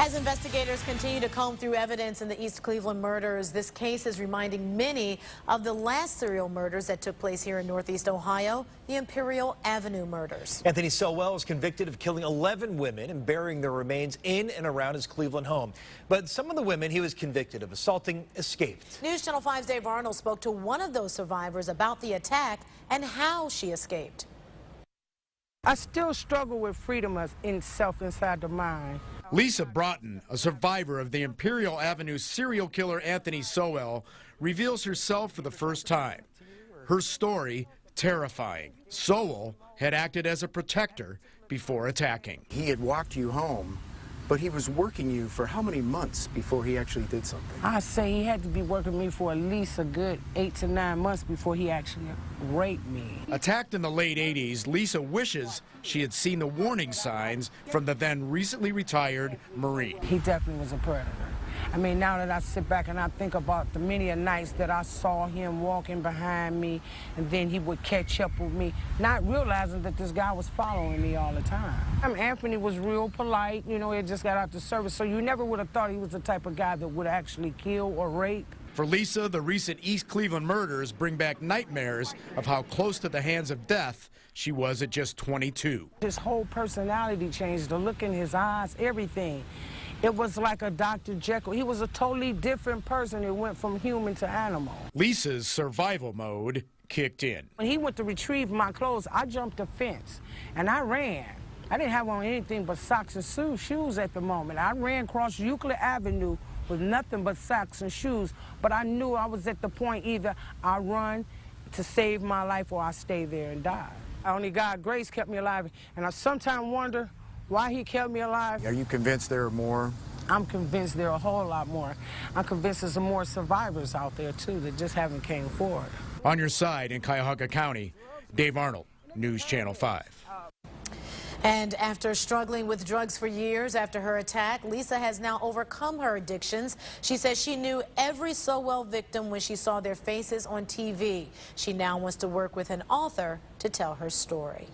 As investigators continue to comb through evidence in the East Cleveland murders, this case is reminding many of the last serial murders that took place here in Northeast Ohio, the Imperial Avenue murders. Anthony Sowell is convicted of killing 11 women and burying their remains in and around his Cleveland home. But some of the women he was convicted of assaulting escaped. News Channel 5's Dave Arnold spoke to one of those survivors about the attack and how she escaped. I still struggle with freedom of self inside the mind. Lisa Broughton, a survivor of the Imperial Avenue serial killer Anthony Sowell, reveals herself for the first time. Her story, terrifying. Sowell had acted as a protector before attacking. He had walked you home, but he was working you for how many months before he actually did something? I say he had to be working me for at least a good 8 to 9 months before he actually raped me. Attacked in the late 80s, Lisa wishes she had seen the warning signs from the then recently retired Marine. He definitely was a predator. I mean, now that I sit back and I think about the many nights that I saw him walking behind me, and then he would catch up with me, not realizing that this guy was following me all the time. Anthony was real polite, you know, he had just got out the service, so you never would have thought he was the type of guy that would actually kill or rape. For Lisa, the recent East Cleveland murders bring back nightmares of how close to the hands of death she was at just 22. His whole personality changed, the look in his eyes, everything. It was like a Dr. Jekyll. He was a totally different person. It went from human to animal. Lisa's survival mode kicked in. When he went to retrieve my clothes, I jumped the fence and I ran. I didn't have on anything but socks and shoes at the moment. I ran across Euclid Avenue with nothing but socks and shoes, but I knew I was at the point either I run to save my life or I stay there and die. Only God's grace kept me alive, and I sometimes wonder why he kept me alive. Are you convinced there are more? I'm convinced there are a whole lot more. I'm convinced there's more survivors out there, too, that just haven't came forward. On your side in Cuyahoga County, Dave Arnold, News Channel 5. And after struggling with drugs for years after her attack, Lisa has now overcome her addictions. She says she knew every Sowell victim when she saw their faces on TV. She now wants to work with an author to tell her story.